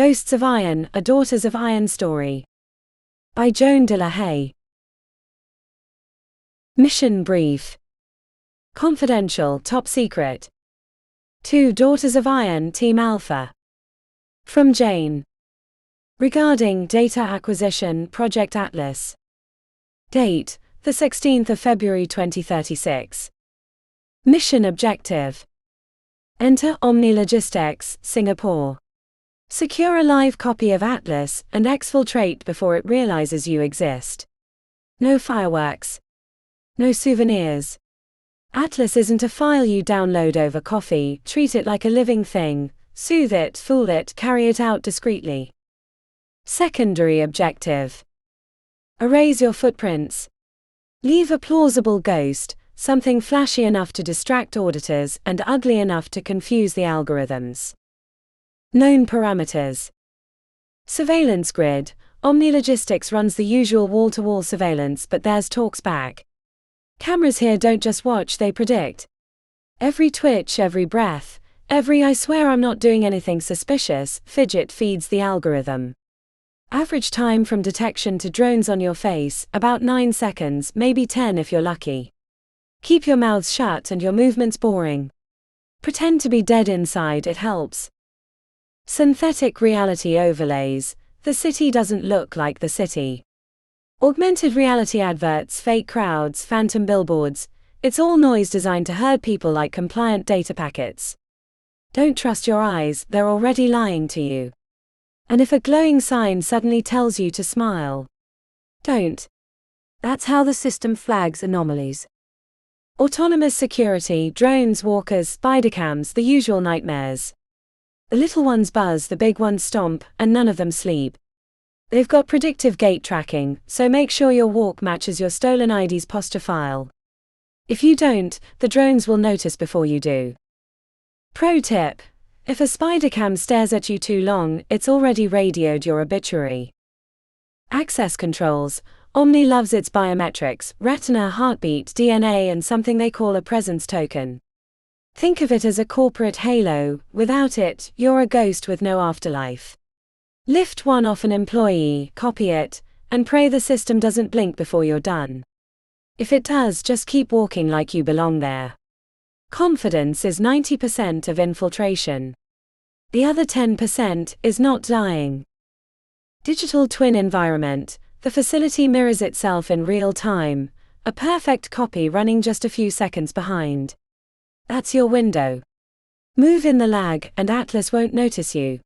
Ghosts of Iron, A Daughters of Iron story. By Joan de la Haye. Mission brief. Confidential, top secret. 2 Daughters of Iron, Team Alpha. From Jane. Regarding data acquisition, Project Atlas. Date, the 16th of February 2036. Mission objective. Enter Omni Logistics, Singapore. Secure a live copy of Atlas and exfiltrate before it realizes you exist. No fireworks. No souvenirs. Atlas isn't a file you download over coffee. Treat it like a living thing. Soothe it, fool it, carry it out discreetly. Secondary objective. Erase your footprints. Leave a plausible ghost, something flashy enough to distract auditors and ugly enough to confuse the algorithms. Known parameters. Surveillance grid. Omni Logistics runs the usual wall-to-wall surveillance, but theirs talks back. Cameras here don't just watch, they predict. Every twitch, every breath, every "I swear I'm not doing anything suspicious" fidget feeds the algorithm. Average time from detection to drones on your face, about 9 seconds, maybe 10 if you're lucky. Keep your mouths shut and your movements boring. Pretend to be dead inside, it helps. Synthetic reality overlays. The city doesn't look like the city. Augmented reality adverts, fake crowds, phantom billboards. It's all noise designed to herd people like compliant data packets. Don't trust your eyes, they're already lying to you. And if a glowing sign suddenly tells you to smile, don't. That's how the system flags anomalies. Autonomous security, drones, walkers, spidercams, the usual nightmares. The little ones buzz, the big ones stomp, and none of them sleep. They've got predictive gait tracking, so make sure your walk matches your stolen ID's posture file. If you don't, the drones will notice before you do. Pro tip: if a spidercam stares at you too long, it's already radioed your obituary. Access controls. Omni loves its biometrics, retina, heartbeat, DNA, and something they call a presence token. Think of it as a corporate halo. Without it, you're a ghost with no afterlife. Lift one off an employee, copy it, and pray the system doesn't blink before you're done. If it does, just keep walking like you belong there. Confidence is 90% of infiltration. The other 10% is not dying. Digital twin environment. The facility mirrors itself in real time, a perfect copy running just a few seconds behind. That's your window. Move in the lag, and Atlas won't notice you.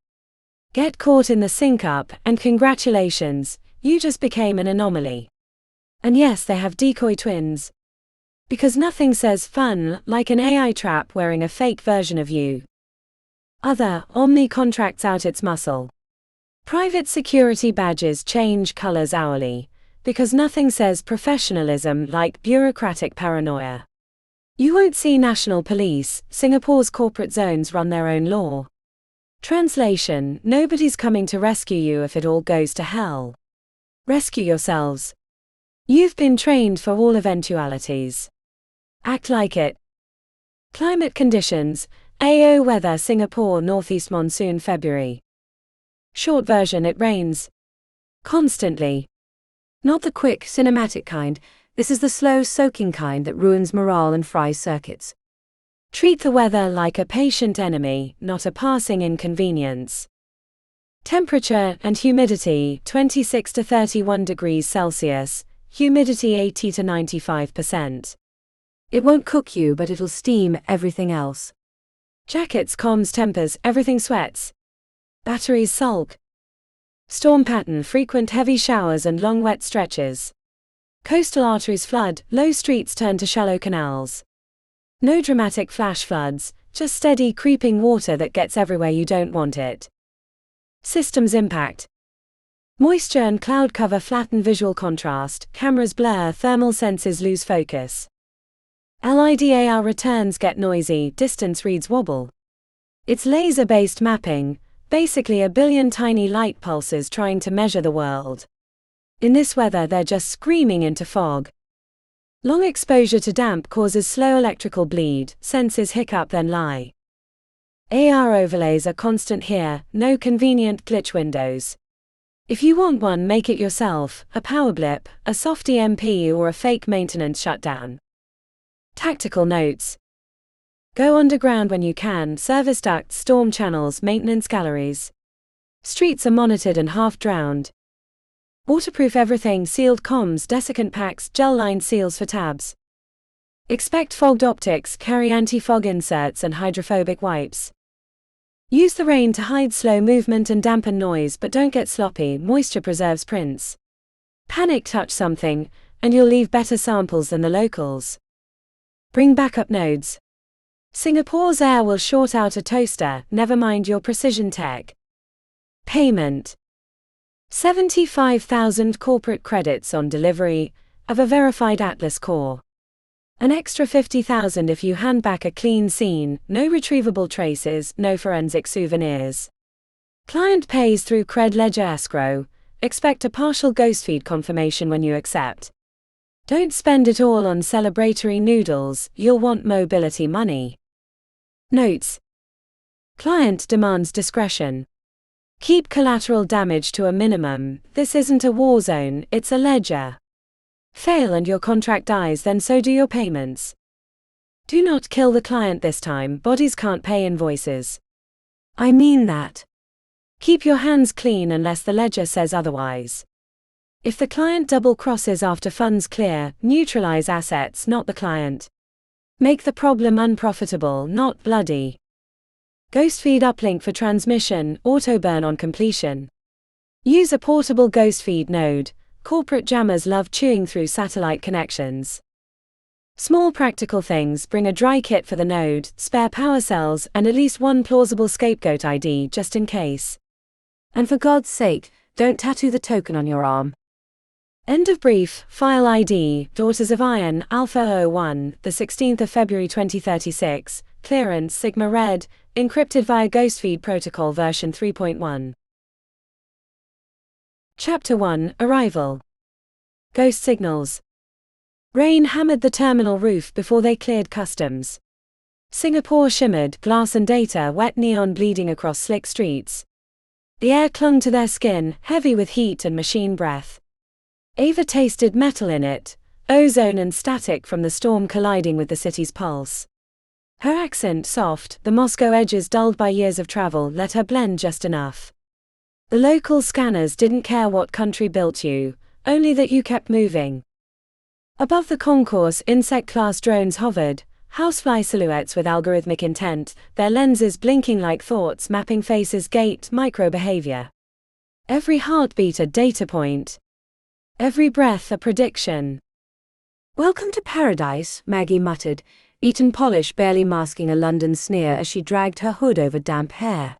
Get caught in the sync-up, and congratulations, you just became an anomaly. And yes, they have decoy twins. Because nothing says fun like an AI trap wearing a fake version of you. Other. Omni contracts out its muscle. Private security badges change colors hourly, because nothing says professionalism like bureaucratic paranoia. You won't see national police. Singapore's corporate zones run their own law. Translation: nobody's coming to rescue you if it all goes to hell. Rescue yourselves. You've been trained for all eventualities. Act like it. Climate conditions. AO weather. Singapore northeast monsoon February. Short version: it rains. Constantly. Not the quick, cinematic kind. This is the slow, soaking kind that ruins morale and fries circuits. Treat the weather like a patient enemy, not a passing inconvenience. Temperature and humidity: 26 to 31 degrees Celsius, humidity 80 to 95%. It won't cook you, but it'll steam everything else. Jackets, comms, tempers, everything sweats. Batteries sulk. Storm pattern: frequent heavy showers and long wet stretches. Coastal arteries flood, low streets turn to shallow canals. No dramatic flash floods, just steady creeping water that gets everywhere you don't want it. Systems impact. Moisture and cloud cover flatten visual contrast, cameras blur, thermal sensors lose focus. LIDAR returns get noisy, distance reads wobble. It's laser-based mapping, basically a billion tiny light pulses trying to measure the world. In this weather, they're just screaming into fog. Long exposure to damp causes slow electrical bleed, senses hiccup then lie. AR overlays are constant here, no convenient glitch windows. If you want one, make it yourself, a power blip, a soft EMP or a fake maintenance shutdown. Tactical notes. Go underground when you can, service ducts, storm channels, maintenance galleries. Streets are monitored and half-drowned. Waterproof everything, sealed comms, desiccant packs, gel-lined seals for tabs. Expect fogged optics, carry anti-fog inserts and hydrophobic wipes. Use the rain to hide slow movement and dampen noise, but don't get sloppy, moisture preserves prints. Panic touch something, and you'll leave better samples than the locals. Bring backup nodes. Singapore's air will short out a toaster, never mind your precision tech. Payment. 75,000 corporate credits on delivery of a verified Atlas core. An extra 50,000 if you hand back a clean scene, no retrievable traces, no forensic souvenirs. Client pays through Cred Ledger escrow. Expect a partial ghost feed confirmation when you accept. Don't spend it all on celebratory noodles, you'll want mobility money. Notes. Client demands discretion. Keep collateral damage to a minimum. This isn't a war zone, it's a ledger. Fail and your contract dies, then so do your payments. Do not kill the client this time, bodies can't pay invoices. I mean that. Keep your hands clean unless the ledger says otherwise. If the client double crosses after funds clear, neutralize assets, not the client. Make the problem unprofitable, not bloody. Ghost feed uplink for transmission, auto burn on completion. Use a portable ghost feed node. Corporate jammers love chewing through satellite connections. Small practical things: bring a dry kit for the node, spare power cells, and at least one plausible scapegoat ID just in case. And for God's sake, don't tattoo the token on your arm. End of brief. File ID, Daughters of Iron, Alpha 01, the 16th of February 2036, clearance Sigma Red, encrypted via Ghostfeed Protocol version 3.1. Chapter 1, Arrival. Ghost signals. Rain hammered the terminal roof before they cleared customs. Singapore shimmered, glass and data, wet neon bleeding across slick streets. The air clung to their skin, heavy with heat and machine breath. Ava tasted metal in it, ozone and static from the storm colliding with the city's pulse. Her accent soft, the Moscow edges dulled by years of travel, let her blend just enough. The local scanners didn't care what country built you, only that you kept moving. Above the concourse, insect-class drones hovered, housefly silhouettes with algorithmic intent, their lenses blinking like thoughts, mapping faces, gait, micro-behavior. Every heartbeat a data point. Every breath a prediction. "Welcome to paradise," Maggie muttered, Eton polish barely masking a London sneer as she dragged her hood over damp hair.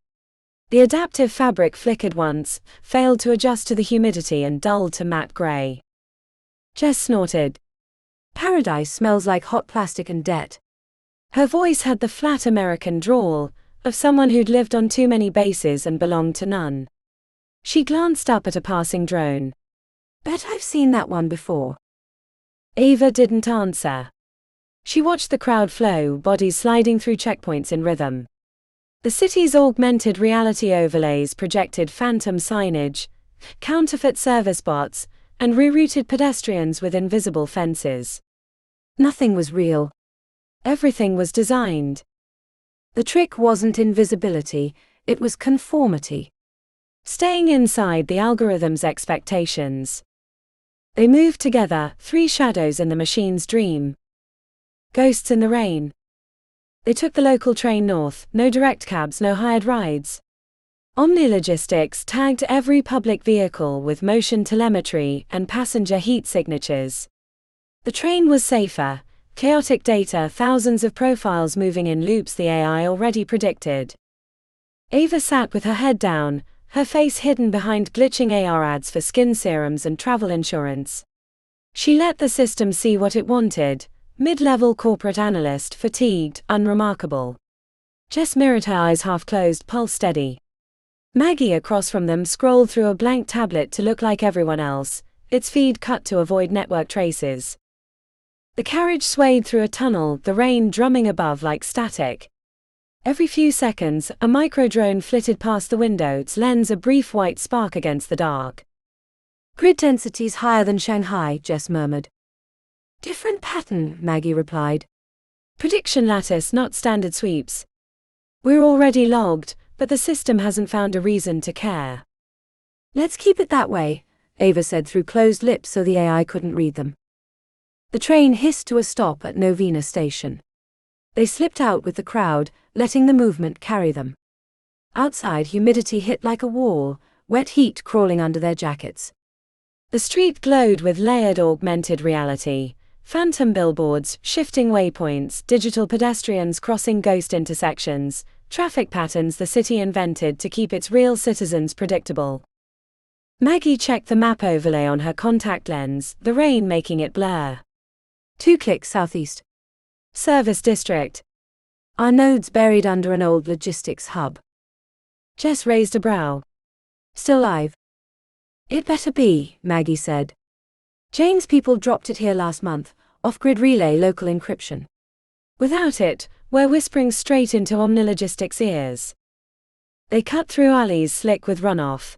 The adaptive fabric flickered once, failed to adjust to the humidity and dulled to matte grey. Jess snorted. "Paradise smells like hot plastic and debt." Her voice had the flat American drawl of someone who'd lived on too many bases and belonged to none. She glanced up at a passing drone. "Bet I've seen that one before." Ava didn't answer. She watched the crowd flow, bodies sliding through checkpoints in rhythm. The city's augmented reality overlays projected phantom signage, counterfeit service bots, and rerouted pedestrians with invisible fences. Nothing was real. Everything was designed. The trick wasn't invisibility, it was conformity. Staying inside the algorithm's expectations. They moved together, three shadows in the machine's dream. Ghosts in the rain. They took the local train north, no direct cabs, no hired rides. Omni Logistics tagged every public vehicle with motion telemetry and passenger heat signatures. The train was safer, chaotic data, thousands of profiles moving in loops the AI already predicted. Ava sat with her head down, her face hidden behind glitching AR ads for skin serums and travel insurance. She let the system see what it wanted. Mid-level corporate analyst, fatigued, unremarkable. Jess mirrored her eyes half closed, pulse steady. Maggie across from them scrolled through a blank tablet to look like everyone else, its feed cut to avoid network traces. The carriage swayed through a tunnel, the rain drumming above like static. Every few seconds, a micro-drone flitted past the window, its lens a brief white spark against the dark. Grid density's higher than Shanghai, Jess murmured. Different pattern, Maggie replied. Prediction lattice, not standard sweeps. We're already logged, but the system hasn't found a reason to care. Let's keep it that way, Ava said through closed lips so the AI couldn't read them. The train hissed to a stop at Novena station. They slipped out with the crowd, letting the movement carry them. Outside, humidity hit like a wall, wet heat crawling under their jackets. The street glowed with layered augmented reality. Phantom billboards, shifting waypoints, digital pedestrians crossing ghost intersections, traffic patterns the city invented to keep its real citizens predictable. Maggie checked the map overlay on her contact lens, the rain making it blur. 2 clicks southeast. Service district. Our node's buried under an old logistics hub. Jess raised a brow. Still live? It better be, Maggie said. Jane's people dropped it here last month, off-grid relay local encryption. Without it, we're whispering straight into Omnilogistics' ears. They cut through alleys slick with runoff.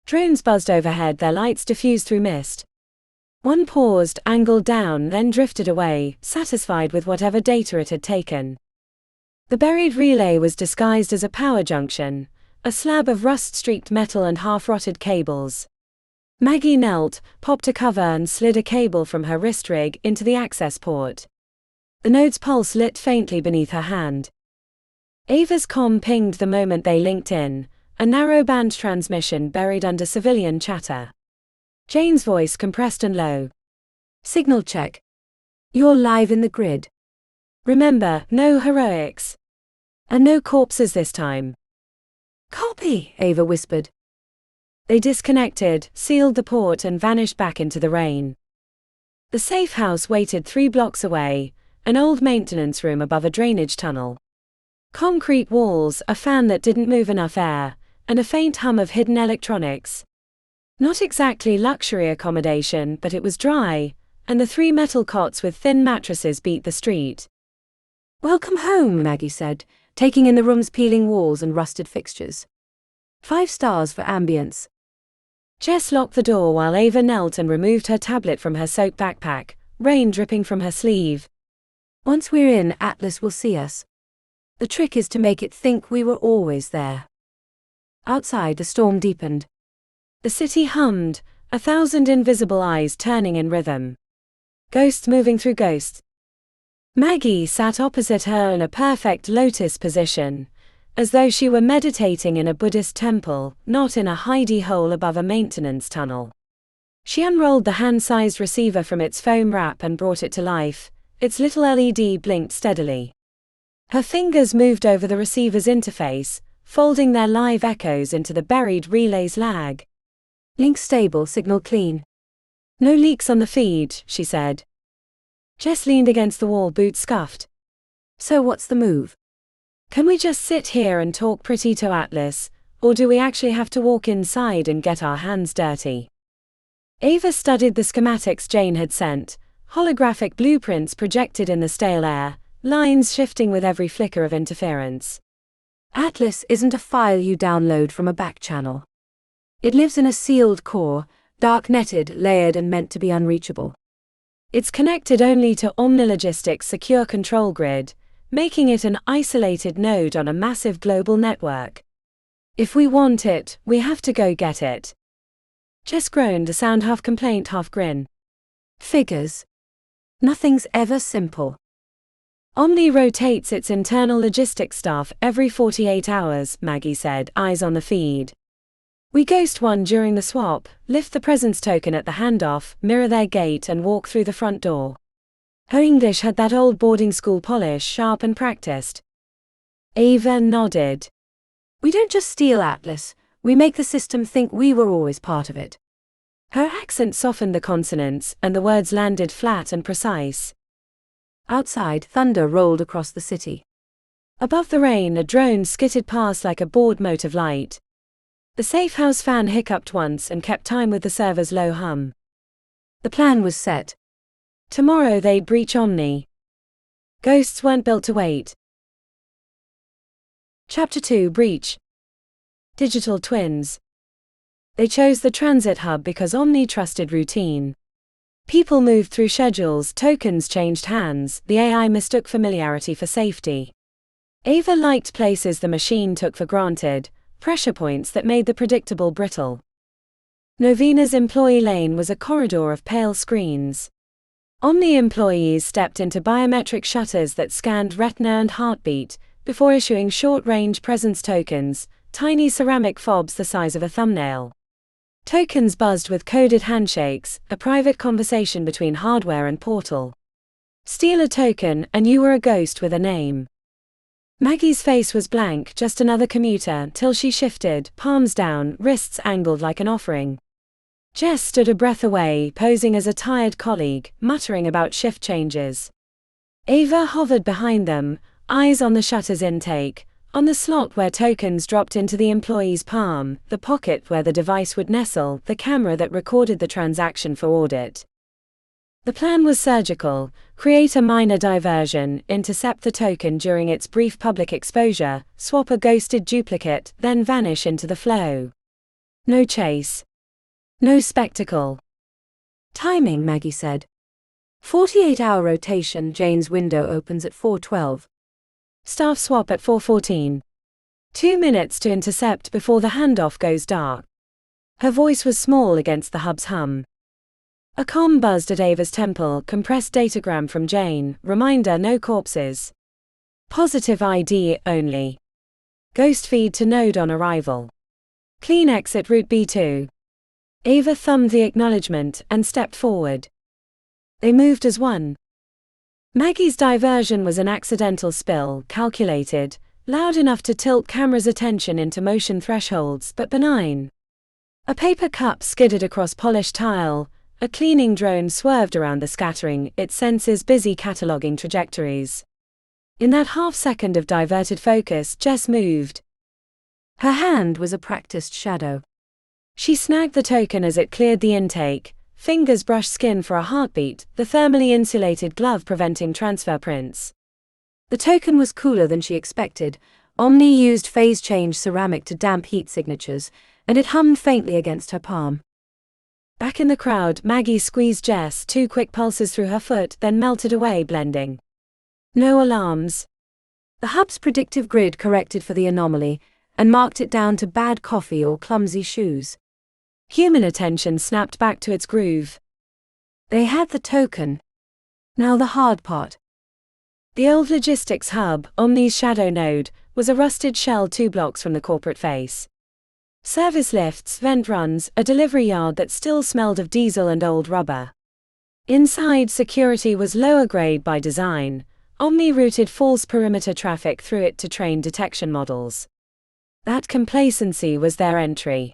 Drones buzzed overhead, their lights diffused through mist. One paused, angled down, then drifted away, satisfied with whatever data it had taken. The buried relay was disguised as a power junction, a slab of rust-streaked metal and half-rotted cables. Maggie knelt, popped a cover and slid a cable from her wrist rig into the access port. The node's pulse lit faintly beneath her hand. Ava's comm pinged the moment they linked in, a narrow-band transmission buried under civilian chatter. Jane's voice compressed and low. Signal check. You're live in the grid. Remember, no heroics. And no corpses this time. Copy, Ava whispered. They disconnected, sealed the port and vanished back into the rain. The safe house waited 3 blocks away, an old maintenance room above a drainage tunnel. Concrete walls, a fan that didn't move enough air, and a faint hum of hidden electronics. Not exactly luxury accommodation, but it was dry, and the 3 metal cots with thin mattresses beat the street. Welcome home, Maggie said, taking in the room's peeling walls and rusted fixtures. 5 stars for ambience. Jess locked the door while Ava knelt and removed her tablet from her soaked backpack, rain dripping from her sleeve. Once we're in, Atlas will see us. The trick is to make it think we were always there. Outside, the storm deepened. The city hummed, 1,000 invisible eyes turning in rhythm. Ghosts moving through ghosts. Maggie sat opposite her in a perfect lotus position, as though she were meditating in a Buddhist temple, not in a hidey hole above a maintenance tunnel. She unrolled the hand-sized receiver from its foam wrap and brought it to life. Its little LED blinked steadily. Her fingers moved over the receiver's interface, folding their live echoes into the buried relay's lag. Link stable, signal clean. No leaks on the feed, she said. Jess leaned against the wall, boots scuffed. So what's the move? Can we just sit here and talk pretty to Atlas, or do we actually have to walk inside and get our hands dirty? Ava studied the schematics Jane had sent, holographic blueprints projected in the stale air, lines shifting with every flicker of interference. Atlas isn't a file you download from a back channel. It lives in a sealed core, dark-netted, layered and meant to be unreachable. It's connected only to Omnilogistics' secure control grid, making it an isolated node on a massive global network. If we want it, we have to go get it. Jess groaned, a sound half complaint, half grin. Figures. Nothing's ever simple. Omni rotates its internal logistics staff every 48 hours, Maggie said, eyes on the feed. We ghost one during the swap, lift the presence token at the handoff, mirror their gate and walk through the front door. Her English had that old boarding school polish, sharp and practiced. Ava nodded. We don't just steal Atlas, we make the system think we were always part of it. Her accent softened the consonants, and the words landed flat and precise. Outside, thunder rolled across the city. Above the rain, a drone skittered past like a bored mote of light. The safe house fan hiccuped once and kept time with the server's low hum. The plan was set. Tomorrow they'd breach Omni. Ghosts weren't built to wait. Chapter 2 Breach. Digital twins. They chose the transit hub because Omni trusted routine. People moved through schedules, tokens changed hands, the AI mistook familiarity for safety. Ava liked places the machine took for granted, pressure points that made the predictable brittle. Novina's employee lane was a corridor of pale screens. Omni employees stepped into biometric shutters that scanned retina and heartbeat, before issuing short-range presence tokens, tiny ceramic fobs the size of a thumbnail. Tokens buzzed with coded handshakes, a private conversation between hardware and portal. Steal a token and you were a ghost with a name. Maggie's face was blank, just another commuter, till she shifted, palms down, wrists angled like an offering. Jess stood a breath away, posing as a tired colleague, muttering about shift changes. Ava hovered behind them, eyes on the shutter's intake, on the slot where tokens dropped into the employee's palm, the pocket where the device would nestle, the camera that recorded the transaction for audit. The plan was surgical: create a minor diversion, intercept the token during its brief public exposure, swap a ghosted duplicate, then vanish into the flow. No chase. No spectacle. Timing, Maggie said. 48-hour rotation. Jane's window opens at 4:12. Staff swap at 4:14. 2 minutes to intercept before the handoff goes dark. Her voice was small against the hub's hum. A comm buzzed at Ava's temple, compressed datagram from Jane, reminder no corpses. Positive ID only. Ghost feed to node on arrival. Clean exit route B2. Ava thumbed the acknowledgement and stepped forward. They moved as one. Maggie's diversion was an accidental spill, calculated, loud enough to tilt camera's attention into motion thresholds, but benign. A paper cup skidded across polished tile, a cleaning drone swerved around the scattering, its senses busy cataloging trajectories. In that half-second of diverted focus, Jess moved. Her hand was a practiced shadow. She snagged the token as it cleared the intake, fingers brushed skin for a heartbeat, the thermally insulated glove preventing transfer prints. The token was cooler than she expected. Omni used phase-change ceramic to damp heat signatures, and it hummed faintly against her palm. Back in the crowd, Maggie squeezed Jess, 2 quick pulses through her foot, then melted away, blending. No alarms. The hub's predictive grid corrected for the anomaly, and marked it down to bad coffee or clumsy shoes. Human attention snapped back to its groove. They had the token. Now the hard part. The old logistics hub, Omni's shadow node, was a rusted shell 2 blocks from the corporate face. Service lifts, vent runs, a delivery yard that still smelled of diesel and old rubber. Inside, security was lower grade by design. Omni routed false perimeter traffic through it to train detection models. That complacency was their entry.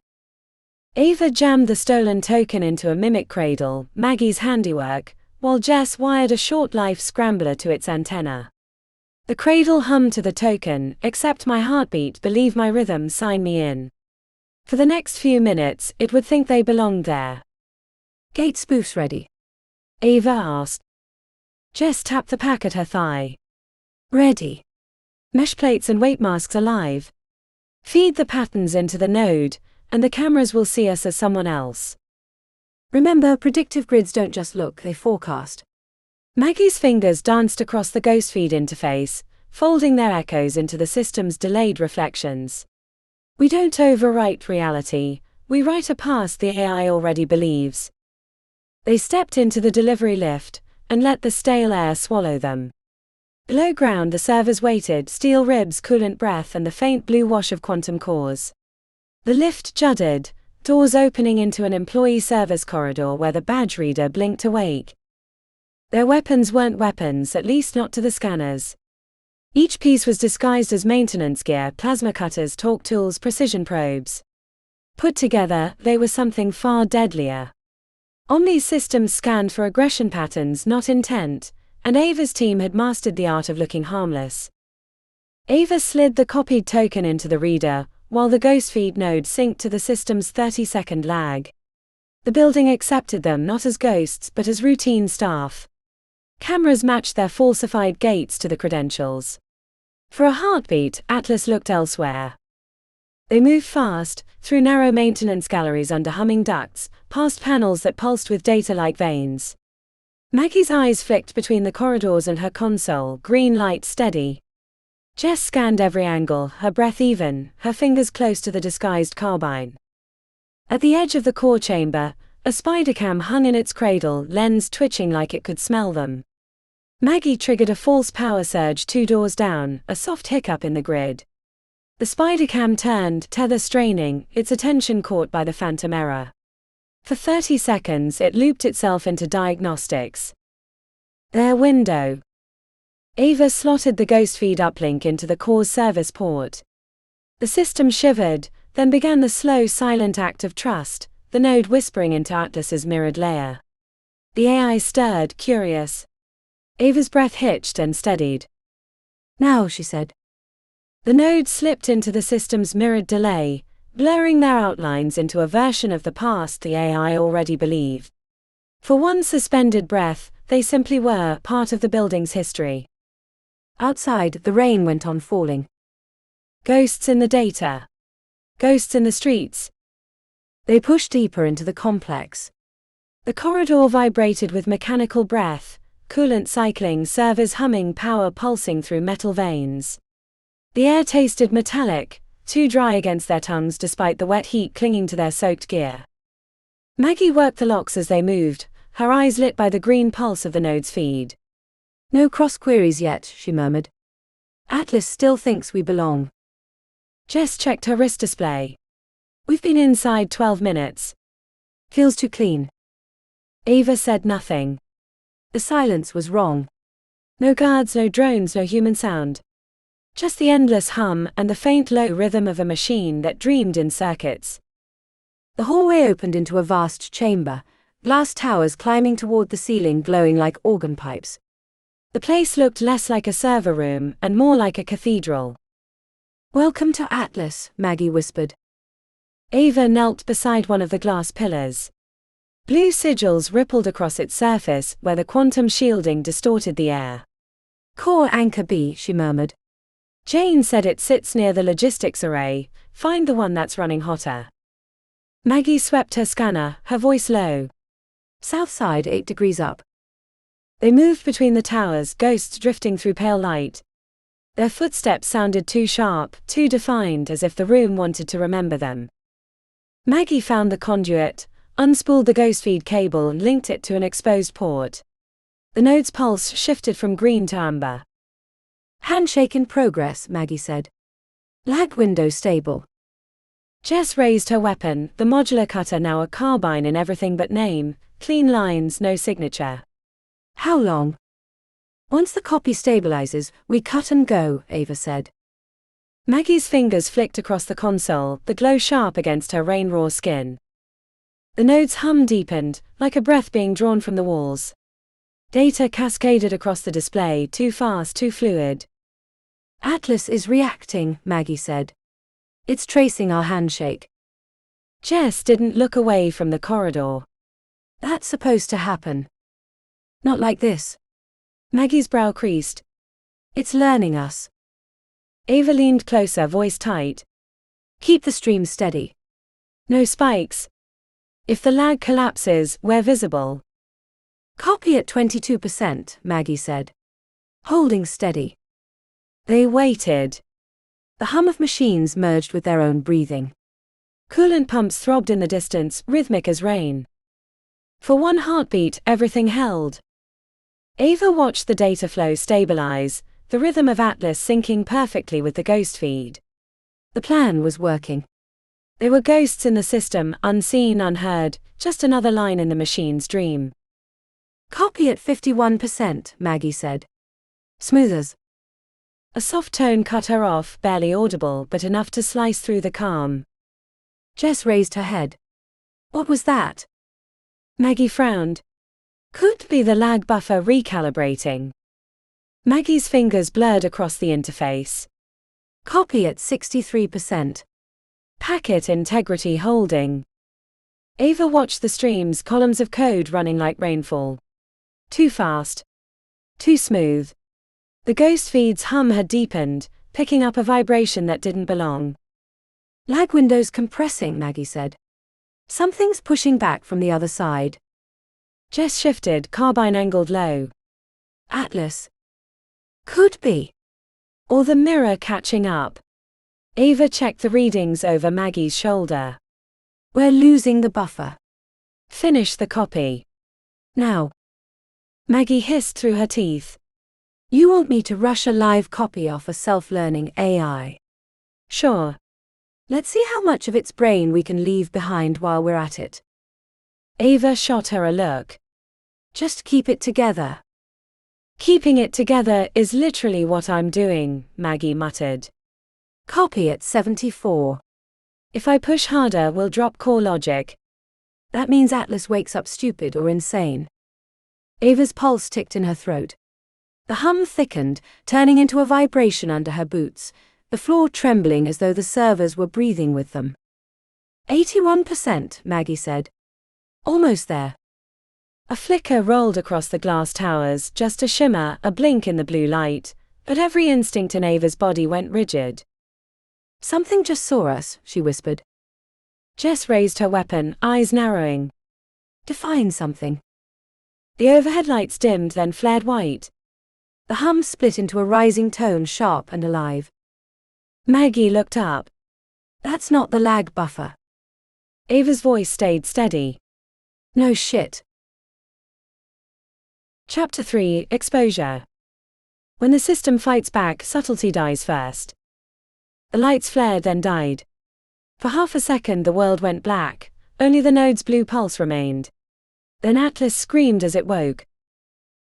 Ava jammed the stolen token into a mimic cradle, Maggie's handiwork, while Jess wired a short-life scrambler to its antenna. The cradle hummed to the token, accept my heartbeat, believe my rhythm, sign me in. For the next few minutes, it would think they belonged there. Gate spoofs ready? Ava asked. Jess tapped the pack at her thigh. Ready. Mesh plates and weight masks alive. Feed the patterns into the node, and the cameras will see us as someone else. Remember, predictive grids don't just look, they forecast. Maggie's fingers danced across the ghost feed interface, folding their echoes into the system's delayed reflections. We don't overwrite reality, we write a past the AI already believes. They stepped into the delivery lift, and let the stale air swallow them. Below ground the servers waited, steel ribs, coolant breath and the faint blue wash of quantum cores. The lift juddered, doors opening into an employee service corridor where the badge reader blinked awake. Their weapons weren't weapons, at least not to the scanners. Each piece was disguised as maintenance gear, plasma cutters, torque tools, precision probes. Put together, they were something far deadlier. Omni's systems scanned for aggression patterns, not intent, and Ava's team had mastered the art of looking harmless. Ava slid the copied token into the reader, while the ghost feed node synced to the system's 30-second lag. The building accepted them not as ghosts but as routine staff. Cameras matched their falsified gates to the credentials. For a heartbeat, Atlas looked elsewhere. They moved fast, through narrow maintenance galleries under humming ducts, past panels that pulsed with data like veins. Maggie's eyes flicked between the corridors and her console, green light steady. Jess scanned every angle, her breath even, her fingers close to the disguised carbine. At the edge of the core chamber, a spider cam hung in its cradle, lens twitching like it could smell them. Maggie triggered a false power surge 2 doors down, a soft hiccup in the grid. The spider cam turned, tether straining, its attention caught by the phantom error. For 30 seconds it looped itself into diagnostics. Their window. Ava slotted the ghost feed uplink into the core's service port. The system shivered, then began the slow, silent act of trust, the node whispering into Atlas's mirrored layer. The AI stirred, curious. Ava's breath hitched and steadied. "Now," she said. The node slipped into the system's mirrored delay, blurring their outlines into a version of the past the AI already believed. For one suspended breath, they simply were part of the building's history. Outside, the rain went on falling. Ghosts in the data. Ghosts in the streets. They pushed deeper into the complex. The corridor vibrated with mechanical breath, coolant cycling, servers humming, power pulsing through metal veins. The air tasted metallic, too dry against their tongues despite the wet heat clinging to their soaked gear. Maggie worked the locks as they moved, her eyes lit by the green pulse of the node's feed. "No cross queries yet," she murmured. "Atlas still thinks we belong." Jess checked her wrist display. "We've been inside 12 minutes. "Feels too clean." Ava said nothing. The silence was wrong. No guards, no drones, no human sound. Just the endless hum and the faint low rhythm of a machine that dreamed in circuits. The hallway opened into a vast chamber, glass towers climbing toward the ceiling glowing like organ pipes. The place looked less like a server room and more like a cathedral. "Welcome to Atlas," Maggie whispered. Ava knelt beside one of the glass pillars. Blue sigils rippled across its surface where the quantum shielding distorted the air. "Core Anchor B," she murmured. Jane said it sits near the logistics array, find the one that's running hotter. Maggie swept her scanner, her voice low. "South side 8 degrees up." They moved between the towers, ghosts drifting through pale light. Their footsteps sounded too sharp, too defined, as if the room wanted to remember them. Maggie found the conduit, unspooled the ghost feed cable and linked it to an exposed port. The node's pulse shifted from green to amber. "Handshake in progress," Maggie said. "Lag window stable." Jess raised her weapon, the modular cutter now a carbine in everything but name, clean lines, no signature. "How long?" "Once the copy stabilizes, we cut and go," Ava said. Maggie's fingers flicked across the console, the glow sharp against her rain-raw skin. The node's hum deepened, like a breath being drawn from the walls. Data cascaded across the display, too fast, too fluid. "Atlas is reacting," Maggie said. "It's tracing our handshake." Jess didn't look away from the corridor. "That's supposed to happen." "Not like this." Maggie's brow creased. "It's learning us." Ava leaned closer, voice tight. "Keep the stream steady." "No spikes. If the lag collapses, we're visible." "Copy at 22%, Maggie said. "Holding steady." They waited. The hum of machines merged with their own breathing. Coolant pumps throbbed in the distance, rhythmic as rain. For one heartbeat, everything held. Ava watched the data flow stabilize, the rhythm of Atlas syncing perfectly with the ghost feed. The plan was working. They were ghosts in the system, unseen, unheard, just another line in the machine's dream. "Copy at 51%, Maggie said. "Smooth as." A soft tone cut her off, barely audible but enough to slice through the calm. Jess raised her head. "What was that?" Maggie frowned. Could be the lag buffer recalibrating. Maggie's fingers blurred across the interface. "Copy at 63%. Packet integrity holding." Ava watched the streams, columns of code running like rainfall. Too fast. Too smooth. The ghost feed's hum had deepened, picking up a vibration that didn't belong. Lag windows compressing, Maggie said. Something's pushing back from the other side. Jess shifted, carbine angled low. Atlas. Could be. Or the mirror catching up. Ava checked the readings over Maggie's shoulder. We're losing the buffer. Finish the copy. Now. Maggie hissed through her teeth. You want me to rush a live copy off a self-learning AI? Sure. Let's see how much of its brain we can leave behind while we're at it. Ava shot her a look. Just keep it together. Keeping it together is literally what I'm doing, Maggie muttered. Copy at 74. If I push harder, we'll drop core logic. That means Atlas wakes up stupid or insane. Ava's pulse ticked in her throat. The hum thickened, turning into a vibration under her boots, the floor trembling as though the servers were breathing with them. 81%, Maggie said. Almost there. A flicker rolled across the glass towers, just a shimmer, a blink in the blue light, but every instinct in Ava's body went rigid. Something just saw us, she whispered. Jess raised her weapon, eyes narrowing. Define something. The overhead lights dimmed, then flared white. The hum split into a rising tone, sharp and alive. Maggie looked up. That's not the lag buffer. Ava's voice stayed steady. No shit. Chapter 3, Exposure. When the system fights back, subtlety dies first. The lights flared, then died. For half a second the world went black, only the node's blue pulse remained. Then Atlas screamed as it woke.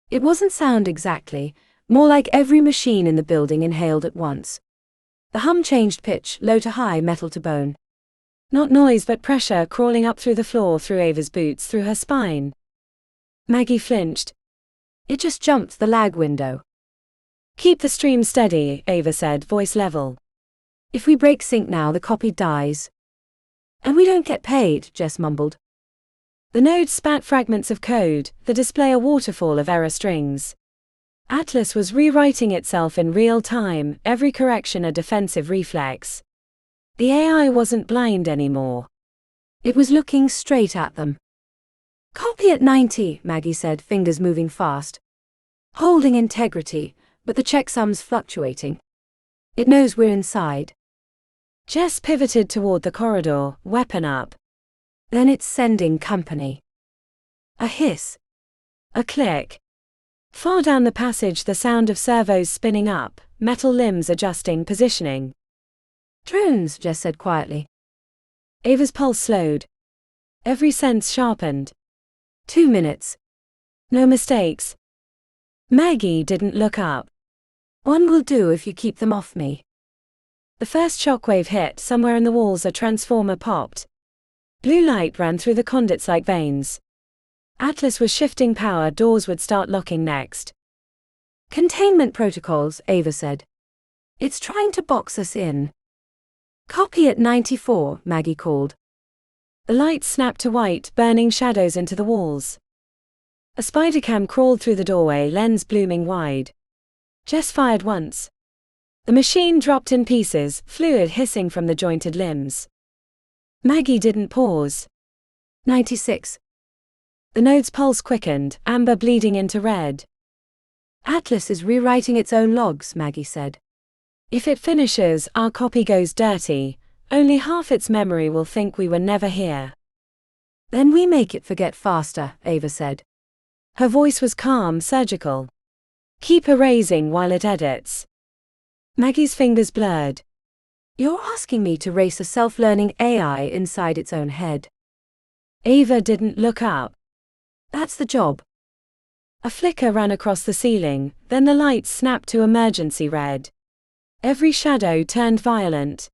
It wasn't sound exactly, more like every machine in the building inhaled at once. The hum changed pitch, low to high, metal to bone. Not noise but pressure crawling up through the floor, through Ava's boots, through her spine. Maggie flinched. It just jumped the lag window. Keep the stream steady, Ava said, voice level. If we break sync now, the copy dies. And we don't get paid, Jess mumbled. The node spat fragments of code, the display a waterfall of error strings. Atlas was rewriting itself in real time, every correction a defensive reflex. The AI wasn't blind anymore. It was looking straight at them. Copy at 90, Maggie said, fingers moving fast. Holding integrity, but the checksum's fluctuating. It knows we're inside. Jess pivoted toward the corridor, weapon up. Then it's sending company. A hiss. A click. Far down the passage, the sound of servos spinning up, metal limbs adjusting positioning. Drones, Jess said quietly. Ava's pulse slowed. Every sense sharpened. 2 minutes. No mistakes. Maggie didn't look up. One will do if you keep them off me. The first shockwave hit, somewhere in the walls a transformer popped. Blue light ran through the conduits like veins. Atlas was shifting power, doors would start locking next. Containment protocols, Ava said. It's trying to box us in. Copy at 94, Maggie called. The lights snapped to white, burning shadows into the walls. A spider cam crawled through the doorway, lens blooming wide. Jess fired once. The machine dropped in pieces, fluid hissing from the jointed limbs. Maggie didn't pause. 96. The node's pulse quickened, amber bleeding into red. Atlas is rewriting its own logs, Maggie said. If it finishes, our copy goes dirty. Only half its memory will think we were never here. Then we make it forget faster, Ava said. Her voice was calm, surgical. Keep erasing while it edits. Maggie's fingers blurred. You're asking me to race a self-learning AI inside its own head. Ava didn't look up. That's the job. A flicker ran across the ceiling, then the lights snapped to emergency red. Every shadow turned violent.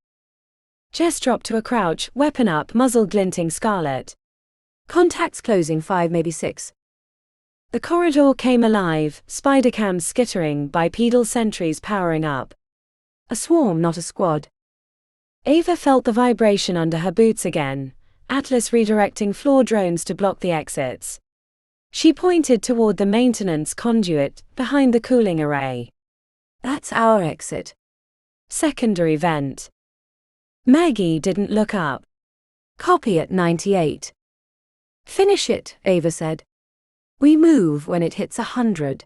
Jess dropped to a crouch, weapon up, muzzle glinting scarlet. Contacts closing 5, maybe 6. The corridor came alive, spider cams skittering, bipedal sentries powering up. A swarm, not a squad. Ava felt the vibration under her boots again, Atlas redirecting floor drones to block the exits. She pointed toward the maintenance conduit, behind the cooling array. That's our exit. Secondary vent. Maggie didn't look up. Copy at 98. Finish it, Ava said. We move when it hits 100.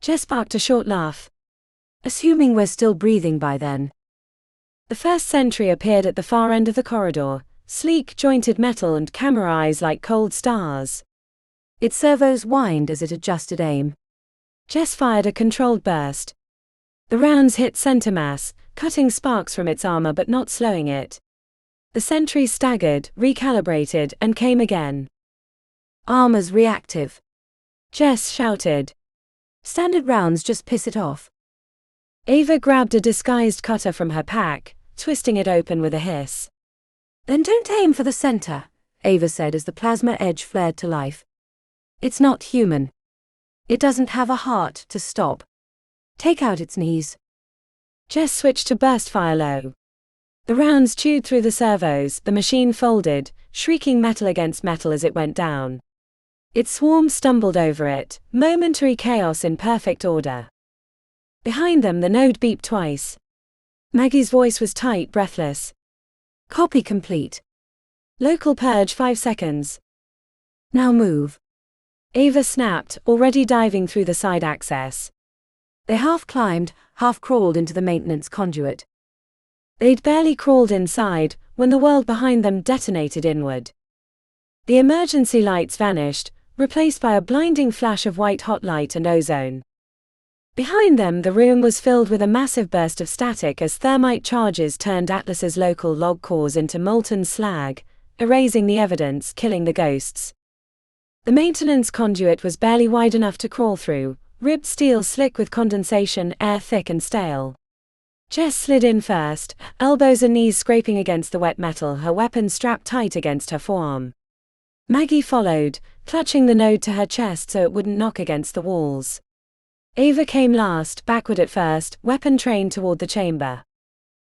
Jess barked a short laugh. Assuming we're still breathing by then. The first sentry appeared at the far end of the corridor, sleek jointed metal and camera eyes like cold stars. Its servos whined as it adjusted aim. Jess fired a controlled burst. The rounds hit center mass, cutting sparks from its armor but not slowing it. The sentry staggered, recalibrated, and came again. Armor's reactive. Jess shouted. Standard rounds just piss it off. Ava grabbed a disguised cutter from her pack, twisting it open with a hiss. Then don't aim for the center, Ava said as the plasma edge flared to life. It's not human. It doesn't have a heart to stop. Take out its knees. Jess switched to burst fire low. The rounds chewed through the servos, the machine folded, shrieking metal against metal as it went down. Its swarm stumbled over it, momentary chaos in perfect order. Behind them the node beeped twice. Maggie's voice was tight, breathless. Copy complete. Local purge 5 seconds. Now move. Ava snapped, already diving through the side access. They half climbed, half crawled into the maintenance conduit. They'd barely crawled inside, when the world behind them detonated inward. The emergency lights vanished, replaced by a blinding flash of white-hot light and ozone. Behind them the room was filled with a massive burst of static as thermite charges turned Atlas's local log cores into molten slag, erasing the evidence, killing the ghosts. The maintenance conduit was barely wide enough to crawl through, ribbed steel slick with condensation, air thick and stale. Jess slid in first, elbows and knees scraping against the wet metal, her weapon strapped tight against her forearm. Maggie followed, clutching the node to her chest so it wouldn't knock against the walls. Ava came last, backward at first, weapon trained toward the chamber.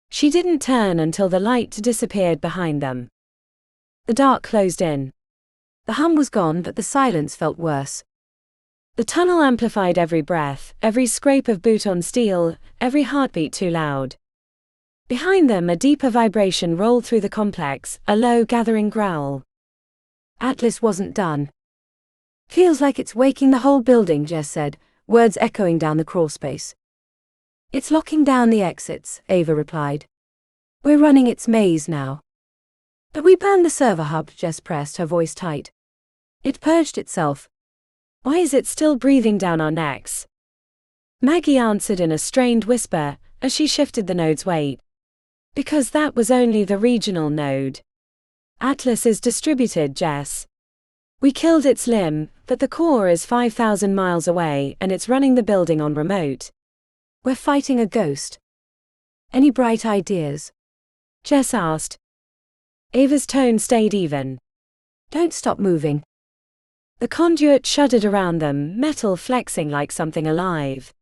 She didn't turn until the light disappeared behind them. The dark closed in. The hum was gone, but the silence felt worse. The tunnel amplified every breath, every scrape of boot on steel, every heartbeat too loud. Behind them a deeper vibration rolled through the complex, a low gathering growl. Atlas wasn't done. Feels like it's waking the whole building, Jess said, words echoing down the crawlspace. It's locking down the exits, Ava replied. We're running its maze now. But we burned the server hub, Jess pressed, her voice tight. It purged itself. Why is it still breathing down our necks? Maggie answered in a strained whisper, as she shifted the node's weight. Because that was only the regional node. Atlas is distributed, Jess. We killed its limb, but the core is 5,000 miles away and it's running the building on remote. We're fighting a ghost. Any bright ideas? Jess asked. Ava's tone stayed even. Don't stop moving. The conduit shuddered around them, metal flexing like something alive.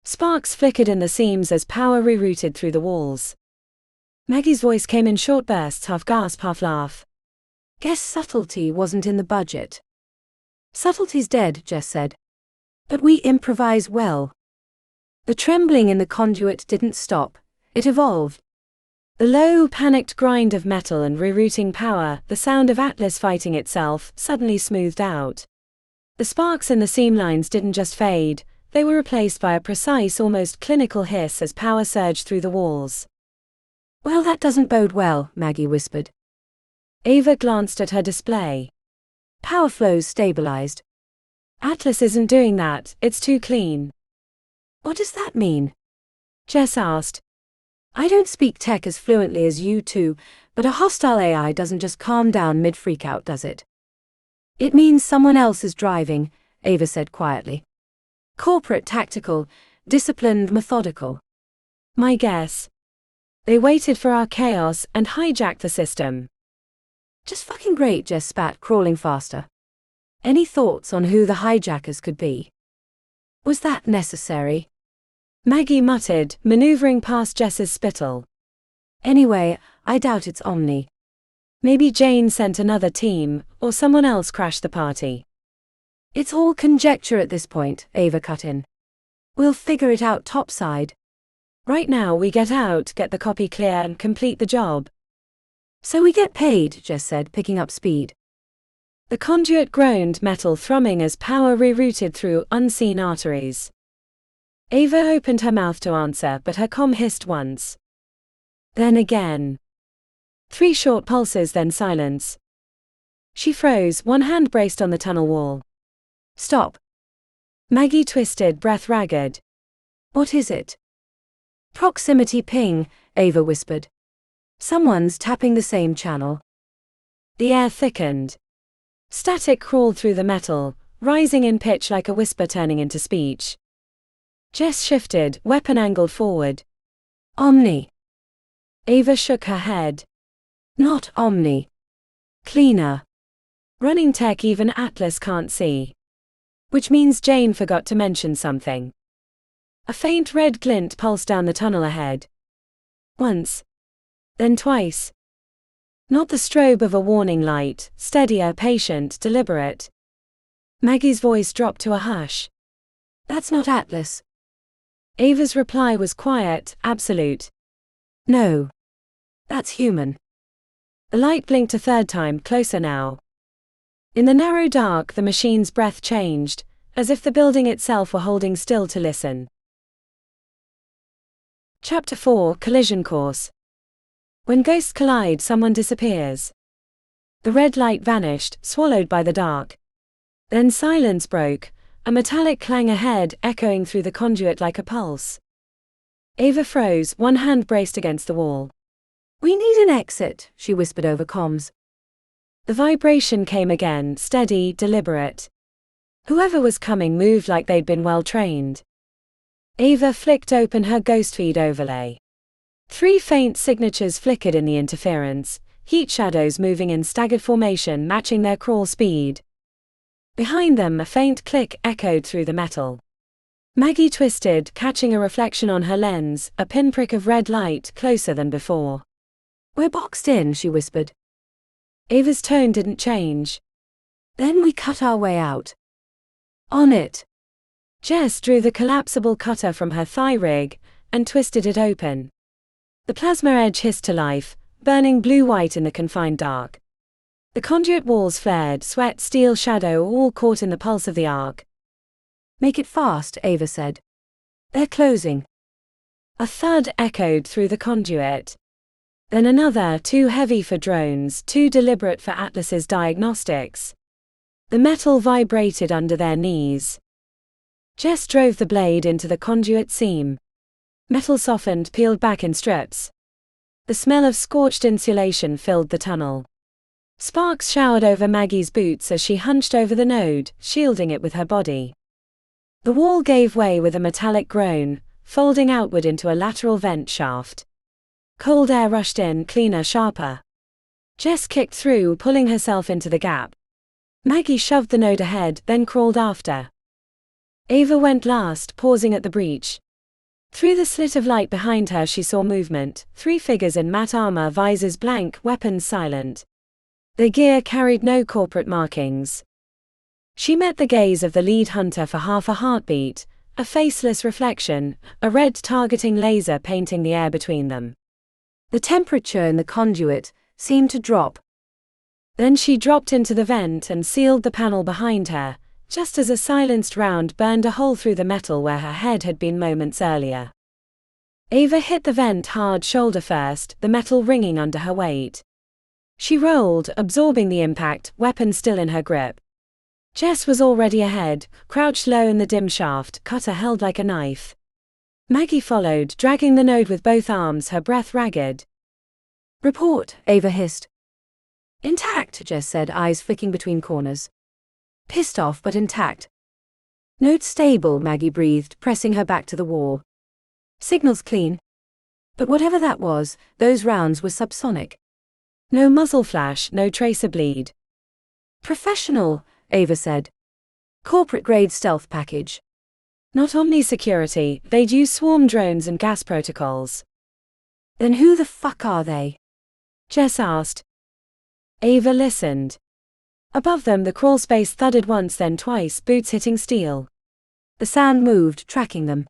Sparks flickered in the seams as power rerouted through the walls. Maggie's voice came in short bursts, half gasp, half laugh. Guess subtlety wasn't in the budget. Subtlety's dead, Jess said. But we improvise well. The trembling in the conduit didn't stop, it evolved. The low, panicked grind of metal and rerouting power, the sound of Atlas fighting itself, suddenly smoothed out. The sparks in the seam lines didn't just fade, they were replaced by a precise, almost clinical hiss as power surged through the walls. Well, that doesn't bode well, Maggie whispered. Ava glanced at her display. Power flows stabilized. Atlas isn't doing that, it's too clean. What does that mean? Jess asked. I don't speak tech as fluently as you two, but a hostile AI doesn't just calm down mid-freakout, does it? It means someone else is driving, Ava said quietly. Corporate, tactical, disciplined, methodical. My guess. They waited for our chaos and hijacked the system. Just fucking great, Jess spat, crawling faster. Any thoughts on who the hijackers could be? Was that necessary? Maggie muttered, maneuvering past Jess's spittle. Anyway, I doubt it's Omni. Maybe Jane sent another team, or someone else crashed the party. It's all conjecture at this point, Ava cut in. We'll figure it out topside. Right now we get out, get the copy clear and complete the job. So we get paid, Jess said, picking up speed. The conduit groaned, metal thrumming as power rerouted through unseen arteries. Ava opened her mouth to answer, but her comm hissed once. Then again. 3 short pulses, then silence. She froze, one hand braced on the tunnel wall. Stop. Maggie twisted, breath ragged. What is it? Proximity ping, Ava whispered. Someone's tapping the same channel. The air thickened. Static crawled through the metal, rising in pitch like a whisper turning into speech. Jess shifted, weapon angled forward. Omni. Ava shook her head. Not Omni. Cleaner. Running tech even Atlas can't see. Which means Jane forgot to mention something. A faint red glint pulsed down the tunnel ahead. Once. Then twice. Not the strobe of a warning light, steadier, patient, deliberate. Maggie's voice dropped to a hush. That's not Atlas. Ava's reply was quiet, absolute. No. That's human. The light blinked a third time, closer now. In the narrow dark, the machine's breath changed, as if the building itself were holding still to listen. Chapter 4, Collision Course. When ghosts collide, someone disappears. The red light vanished, swallowed by the dark. Then silence broke, a metallic clang ahead, echoing through the conduit like a pulse. Ava froze, one hand braced against the wall. We need an exit, she whispered over comms. The vibration came again, steady, deliberate. Whoever was coming moved like they'd been well trained. Ava flicked open her ghost feed overlay. 3 faint signatures flickered in the interference, heat shadows moving in staggered formation matching their crawl speed. Behind them, a faint click echoed through the metal. Maggie twisted, catching a reflection on her lens, a pinprick of red light closer than before. We're boxed in, she whispered. Ava's tone didn't change. Then we cut our way out. On it. Jess drew the collapsible cutter from her thigh rig and twisted it open. The plasma edge hissed to life, burning blue-white in the confined dark. The conduit walls flared, sweat, steel shadow all caught in the pulse of the arc. Make it fast, Ava said. They're closing. A thud echoed through the conduit. Then another, too heavy for drones, too deliberate for Atlas's diagnostics. The metal vibrated under their knees. Jess drove the blade into the conduit seam. Metal softened, peeled back in strips. The smell of scorched insulation filled the tunnel. Sparks showered over Maggie's boots as she hunched over the node, shielding it with her body. The wall gave way with a metallic groan, folding outward into a lateral vent shaft. Cold air rushed in, cleaner, sharper. Jess kicked through, pulling herself into the gap. Maggie shoved the node ahead, then crawled after. Ava went last, pausing at the breach. Through the slit of light behind her she saw movement, 3 figures in matte armor, visors blank, weapons silent. Their gear carried no corporate markings. She met the gaze of the lead hunter for half a heartbeat, a faceless reflection, a red targeting laser painting the air between them. The temperature in the conduit seemed to drop. Then she dropped into the vent and sealed the panel behind her, just as a silenced round burned a hole through the metal where her head had been moments earlier. Ava hit the vent hard shoulder first, the metal ringing under her weight. She rolled, absorbing the impact, weapon still in her grip. Jess was already ahead, crouched low in the dim shaft, cutter held like a knife. Maggie followed, dragging the node with both arms, her breath ragged. Report, Ava hissed. Intact, Jess said, eyes flicking between corners. Pissed off but intact. Node stable, Maggie breathed, pressing her back to the wall. Signals clean. But whatever that was, those rounds were subsonic. No muzzle flash, no tracer bleed. Professional, Ava said. Corporate-grade stealth package. Not Omni security, they'd use swarm drones and gas protocols. Then who the fuck are they? Jess asked. Ava listened. Above them the crawl space thudded once then twice, boots hitting steel. The sand moved, tracking them.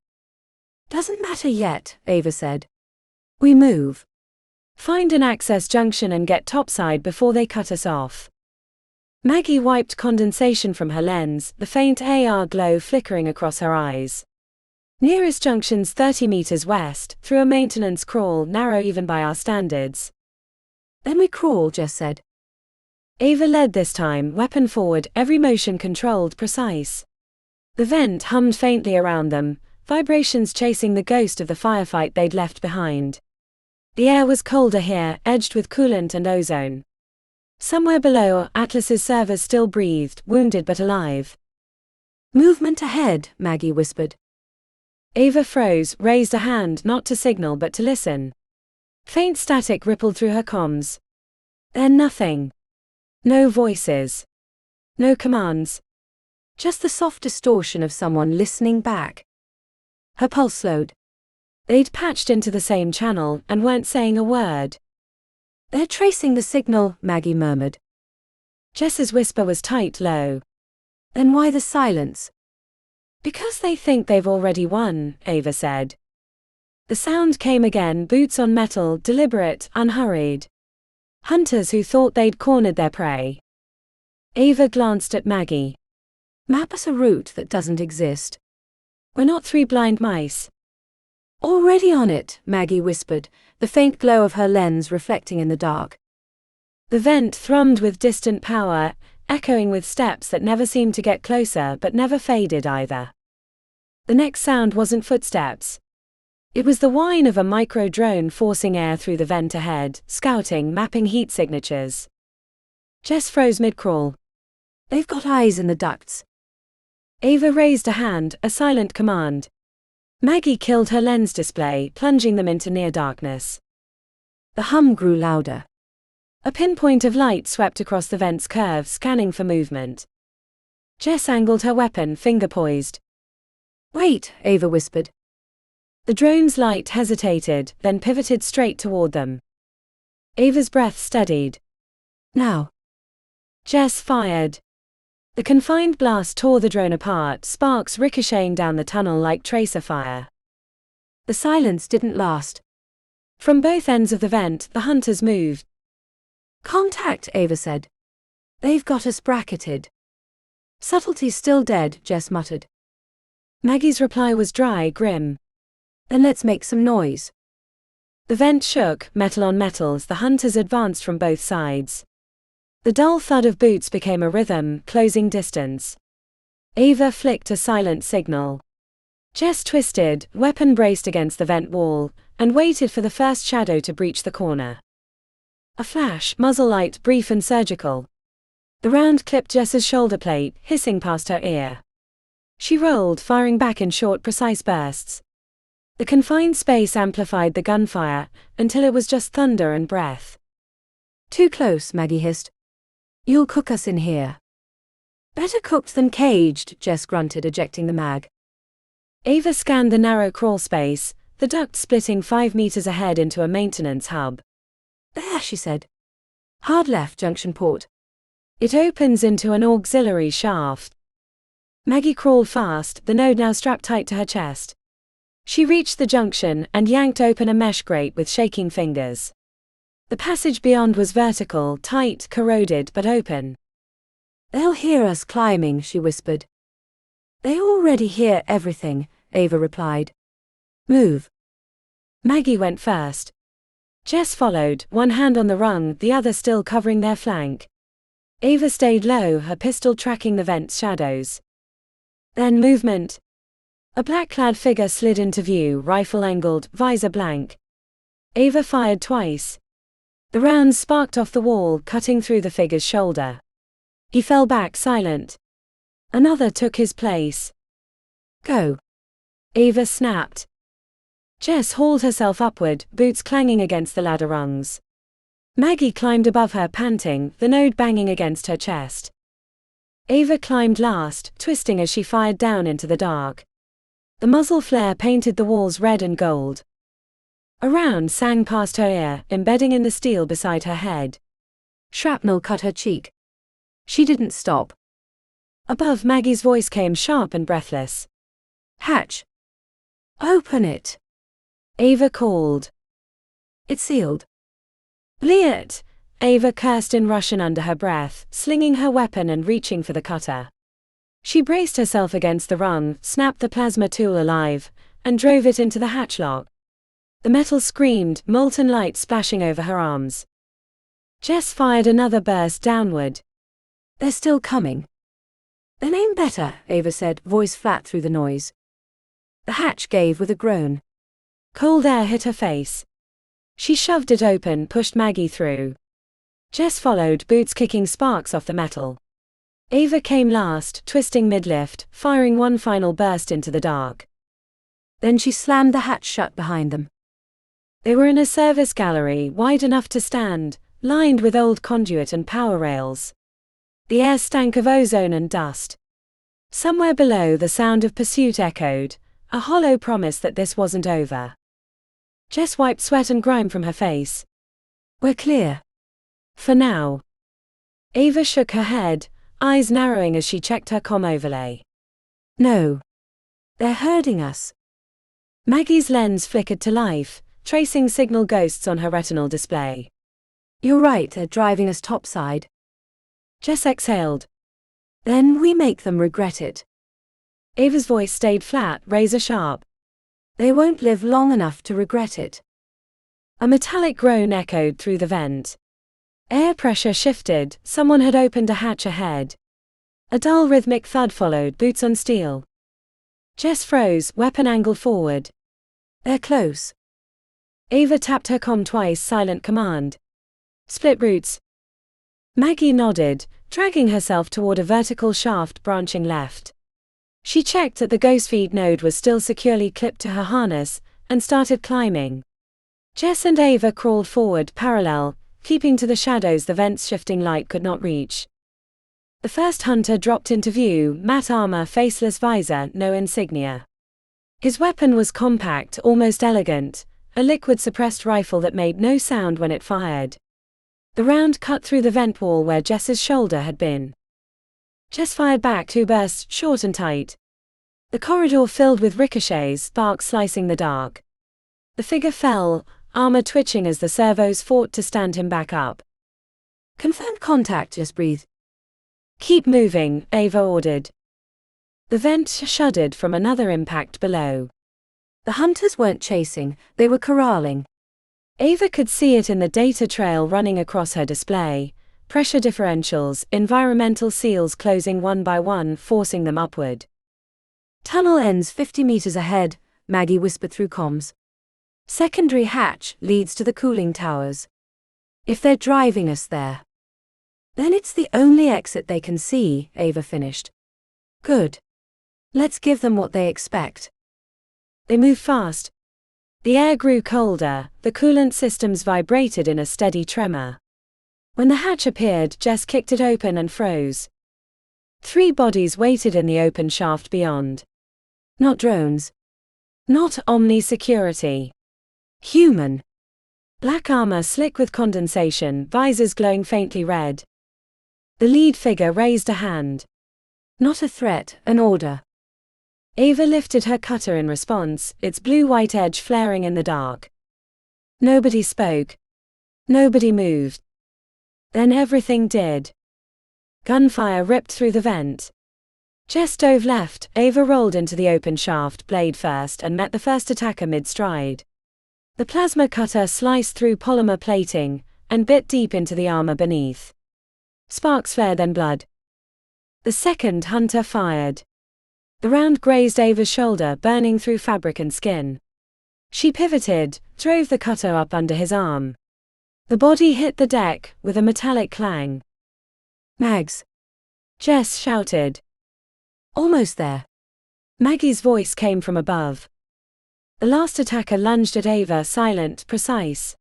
Doesn't matter yet, Ava said. We move. Find an access junction and get topside before they cut us off. Maggie wiped condensation from her lens, the faint AR glow flickering across her eyes. Nearest junction's 30 meters west, through a maintenance crawl narrow even by our standards. Then we crawl, Jess said. Ava led this time, weapon forward, every motion controlled, precise. The vent hummed faintly around them, vibrations chasing the ghost of the firefight they'd left behind. The air was colder here, edged with coolant and ozone. Somewhere below, Atlas's servers still breathed, wounded but alive. Movement ahead, Maggie whispered. Ava froze, raised a hand not to signal but to listen. Faint static rippled through her comms. Then nothing. No voices. No commands. Just the soft distortion of someone listening back. Her pulse slowed. They'd patched into the same channel and weren't saying a word. They're tracing the signal, Maggie murmured. Jess's whisper was tight, low. Then why the silence? Because they think they've already won, Ava said. The sound came again, boots on metal, deliberate, unhurried. Hunters who thought they'd cornered their prey. Ava glanced at Maggie. Map us a route that doesn't exist. We're not three blind mice. Already on it, Maggie whispered, the faint glow of her lens reflecting in the dark. The vent thrummed with distant power, echoing with steps that never seemed to get closer but never faded either. The next sound wasn't footsteps. It was the whine of a micro-drone forcing air through the vent ahead, scouting, mapping heat signatures. Jess froze mid-crawl. They've got eyes in the ducts. Ava raised a hand, a silent command. Maggie killed her lens display, plunging them into near darkness. The hum grew louder. A pinpoint of light swept across the vent's curve, scanning for movement. Jess angled her weapon, finger poised. Wait, Ava whispered. The drone's light hesitated, then pivoted straight toward them. Ava's breath steadied. Now. Jess fired. The confined blast tore the drone apart, sparks ricocheting down the tunnel like tracer fire. The silence didn't last. From both ends of the vent, the hunters moved. Contact, Ava said. They've got us bracketed. Subtlety's still dead, Jess muttered. Maggie's reply was dry, grim. Then let's make some noise. The vent shook, metal on metal, as the hunters advanced from both sides. The dull thud of boots became a rhythm, closing distance. Ava flicked a silent signal. Jess twisted, weapon braced against the vent wall, and waited for the first shadow to breach the corner. A flash, muzzle light, brief and surgical. The round clipped Jess's shoulder plate, hissing past her ear. She rolled, firing back in short, precise bursts. The confined space amplified the gunfire, until it was just thunder and breath. Too close, Maggie hissed. You'll cook us in here. Better cooked than caged, Jess grunted, ejecting the mag. Ava scanned the narrow crawl space, the duct splitting 5 meters ahead into a maintenance hub. There, she said. Hard left, junction port. It opens into an auxiliary shaft. Maggie crawled fast, the node now strapped tight to her chest. She reached the junction and yanked open a mesh grate with shaking fingers. The passage beyond was vertical, tight, corroded, but open. They'll hear us climbing, she whispered. They already hear everything, Ava replied. Move. Maggie went first. Jess followed, one hand on the rung, the other still covering their flank. Ava stayed low, her pistol tracking the vent's shadows. Then movement. A black-clad figure slid into view, rifle angled, visor blank. Ava fired twice. The rounds sparked off the wall, cutting through the figure's shoulder. He fell back, silent. Another took his place. Go. Ava snapped. Jess hauled herself upward, boots clanging against the ladder rungs. Maggie climbed above her, panting, the node banging against her chest. Ava climbed last, twisting as she fired down into the dark. The muzzle flare painted the walls red and gold. A round sang past her ear, embedding in the steel beside her head. Shrapnel cut her cheek. She didn't stop. Above, Maggie's voice came sharp and breathless. Hatch. Open it, Ava called. it's sealed. Bliet! Ava cursed in Russian under her breath, slinging her weapon and reaching for the cutter. She braced herself against the rung, snapped the plasma tool alive, and drove it into the hatchlock. The metal screamed, molten light splashing over her arms. Jess fired another burst downward. They're still coming. Then aim better, Ava said, voice flat through the noise. The hatch gave with a groan. Cold air hit her face. She shoved it open, pushed Maggie through. Jess followed, boots kicking sparks off the metal. Ava came last, twisting mid-lift, firing one final burst into the dark. Then she slammed the hatch shut behind them. They were in a service gallery wide enough to stand, lined with old conduit and power rails. The air stank of ozone and dust. Somewhere below, the sound of pursuit echoed, a hollow promise that this wasn't over. Jess wiped sweat and grime from her face. We're clear. For now. Ava shook her head, eyes narrowing as she checked her comm overlay. No. They're herding us. Maggie's lens flickered to life, tracing signal ghosts on her retinal display. You're right, they're driving us topside. Jess exhaled. Then we make them regret it. Ava's voice stayed flat, razor sharp. They won't live long enough to regret it. A metallic groan echoed through the vent. Air pressure shifted, someone had opened a hatch ahead. A dull rhythmic thud followed, boots on steel. Jess froze, weapon angled forward. They're close. Ava tapped her comm twice, silent command. Split routes. Maggie nodded, dragging herself toward a vertical shaft branching left. She checked that the ghost feed node was still securely clipped to her harness, and started climbing. Jess and Ava crawled forward parallel, keeping to the shadows the vent's shifting light could not reach. The first hunter dropped into view, matte armor, faceless visor, no insignia. His weapon was compact, almost elegant, a liquid-suppressed rifle that made no sound when it fired. The round cut through the vent wall where Jess's shoulder had been. Jess fired back 2 bursts, short and tight. The corridor filled with ricochets, sparks slicing the dark. The figure fell, armor twitching as the servos fought to stand him back up. Confirmed contact, just breathe. Keep moving, Ava ordered. The vent shuddered from another impact below. The hunters weren't chasing, they were corralling. Ava could see it in the data trail running across her display, pressure differentials, environmental seals closing one by one, forcing them upward. Tunnel ends 50 meters ahead, Maggie whispered through comms. Secondary hatch leads to the cooling towers. If they're driving us there, then it's the only exit they can see, Ava finished. Good. Let's give them what they expect. They moved fast. The air grew colder, the coolant systems vibrated in a steady tremor. When the hatch appeared, Jess kicked it open and froze. 3 bodies waited in the open shaft beyond. Not drones. Not Omni security. Human. Black armor slick with condensation, visors glowing faintly red. The lead figure raised a hand. Not a threat, an order. Ava lifted her cutter in response, its blue-white edge flaring in the dark. Nobody spoke. Nobody moved. Then everything did. Gunfire ripped through the vent. Jess dove left, Ava rolled into the open shaft, blade first, and met the first attacker mid-stride. The plasma cutter sliced through polymer plating, and bit deep into the armor beneath. Sparks flared, then blood. The second hunter fired. The round grazed Ava's shoulder, burning through fabric and skin. She pivoted, drove the cutter up under his arm. The body hit the deck, with a metallic clang. Mags! Jess shouted. Almost there. Maggie's voice came from above. The last attacker lunged at Ava, silent, precise.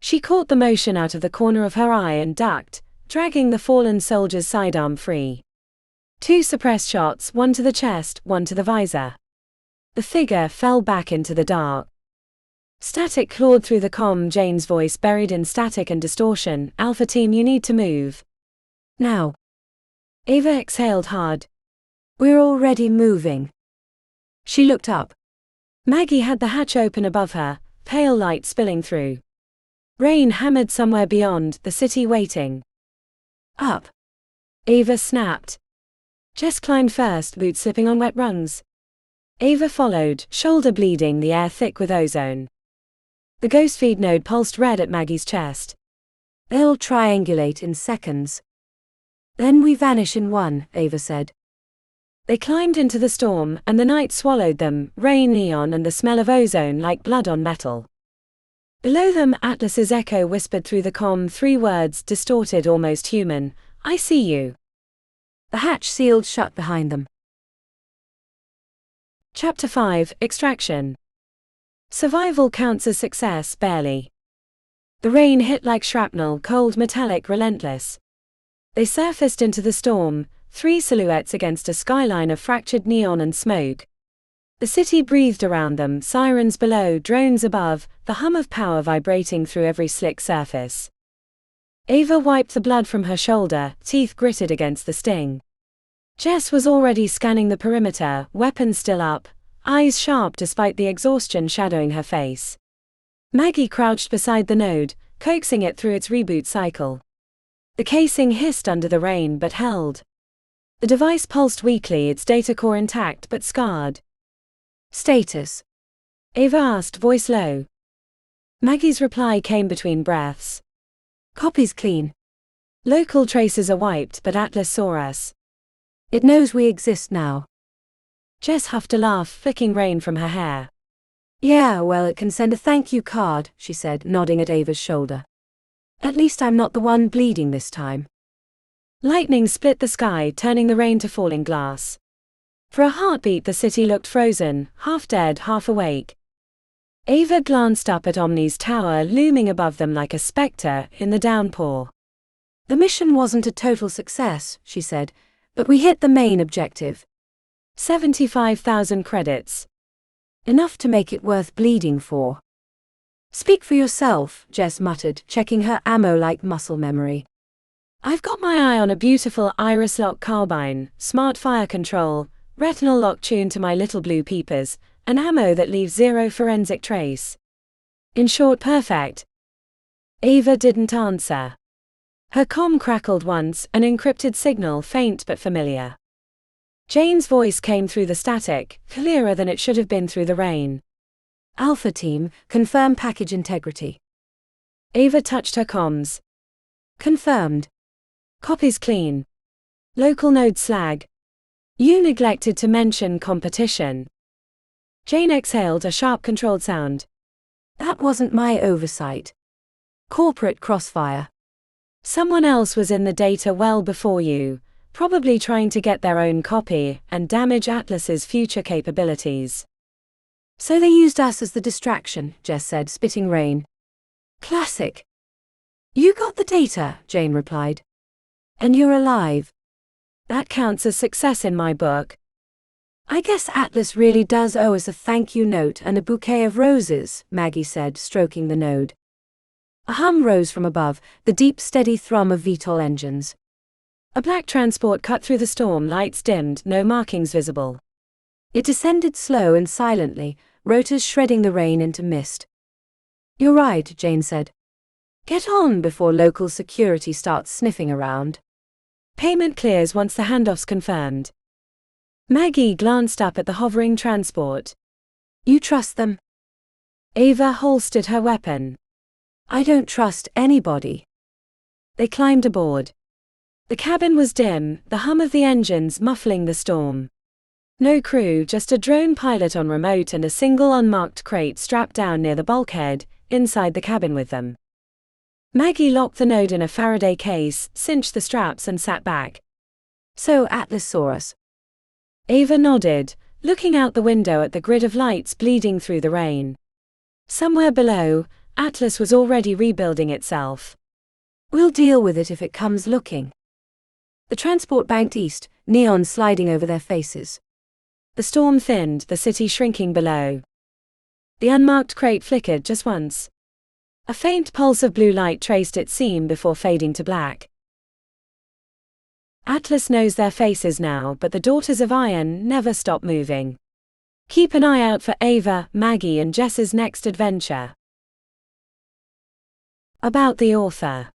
She caught the motion out of the corner of her eye and ducked, dragging the fallen soldier's sidearm free. 2 suppressed shots, one to the chest, one to the visor. The figure fell back into the dark. Static clawed through the comm, Jane's voice buried in static and distortion. Alpha team, you need to move. Now. Ava exhaled hard. We're already moving. She looked up. Maggie had the hatch open above her, pale light spilling through. Rain hammered somewhere beyond, the city waiting. Up! Ava snapped. Jess climbed first, boots slipping on wet rungs. Ava followed, shoulder bleeding, the air thick with ozone. The ghost feed node pulsed red at Maggie's chest. They'll triangulate in seconds. Then we vanish in one, Ava said. They climbed into the storm, and the night swallowed them, rain, neon, and the smell of ozone like blood on metal. Below them, Atlas's echo whispered through the comm 3 words, distorted, almost human. I see you. The hatch sealed shut behind them. Chapter 5, Extraction. Survival counts as success, barely. The rain hit like shrapnel, cold, metallic, relentless. They surfaced into the storm, 3 silhouettes against a skyline of fractured neon and smoke. The city breathed around them, sirens below, drones above, the hum of power vibrating through every slick surface. Ava wiped the blood from her shoulder, teeth gritted against the sting. Jess was already scanning the perimeter, weapons still up, eyes sharp despite the exhaustion shadowing her face. Maggie crouched beside the node, coaxing it through its reboot cycle. The casing hissed under the rain but held. The device pulsed weakly, its data core intact but scarred. Status? Ava asked, voice low. Maggie's reply came between breaths. Copy's clean. Local traces are wiped, but Atlas saw us. It knows we exist now. Jess huffed a laugh, flicking rain from her hair. Yeah, well, it can send a thank you card, she said, nodding at Ava's shoulder. At least I'm not the one bleeding this time. Lightning split the sky, turning the rain to falling glass. For a heartbeat, the city looked frozen, half dead, half awake. Ava glanced up at Omni's tower, looming above them like a spectre in the downpour. The mission wasn't a total success, she said, but we hit the main objective. 75,000 credits. Enough to make it worth bleeding for. Speak for yourself, Jess muttered, checking her ammo-like muscle memory. I've got my eye on a beautiful iris lock carbine, smart fire control, retinal lock tuned to my little blue peepers, and ammo that leaves 0 forensic trace. In short, perfect. Ava didn't answer. Her comm crackled once, an encrypted signal, faint but familiar. Jane's voice came through the static, clearer than it should have been through the rain. Alpha team, confirm package integrity. Ava touched her comms. Confirmed. Copies clean. Local node slag. You neglected to mention competition. Jane exhaled a sharp controlled sound. That wasn't my oversight. Corporate crossfire. Someone else was in the data well before you, probably trying to get their own copy and damage Atlas's future capabilities. So they used us as the distraction, Jess said, spitting rain. Classic. You got the data, Jane replied. And you're alive. That counts as success in my book. I guess Atlas really does owe us a thank you note and a bouquet of roses, Maggie said, stroking the node. A hum rose from above, the deep, steady thrum of VTOL engines. A black transport cut through the storm, lights dimmed, no markings visible. It descended slow and silently, rotors shredding the rain into mist. You're right, Jane said. Get on before local security starts sniffing around. Payment clears once the handoff's confirmed. Maggie glanced up at the hovering transport. You trust them? Ava holstered her weapon. I don't trust anybody. They climbed aboard. The cabin was dim, the hum of the engines muffling the storm. No crew, just a drone pilot on remote and a single unmarked crate strapped down near the bulkhead, inside the cabin with them. Maggie locked the node in a Faraday case, cinched the straps and sat back. So Atlas saw us. Ava nodded, looking out the window at the grid of lights bleeding through the rain. Somewhere below, Atlas was already rebuilding itself. We'll deal with it if it comes looking. The transport banked east, neon sliding over their faces. The storm thinned, the city shrinking below. The unmarked crate flickered just once. A faint pulse of blue light traced its seam before fading to black. Atlas knows their faces now, but the Daughters of Iron never stop moving. Keep an eye out for Ava, Maggie and Jess's next adventure. About the author.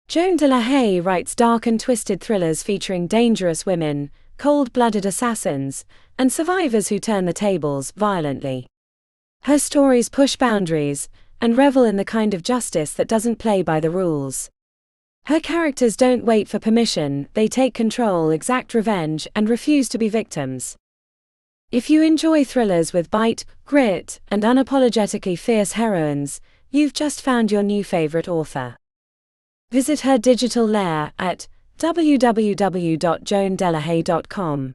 Joan de la Haye writes dark and twisted thrillers featuring dangerous women, cold-blooded assassins, and survivors who turn the tables violently. Her stories push boundaries and revel in the kind of justice that doesn't play by the rules. Her characters don't wait for permission, they take control, exact revenge, and refuse to be victims. If you enjoy thrillers with bite, grit, and unapologetically fierce heroines, you've just found your new favorite author. Visit her digital lair at www.joandelahaye.com.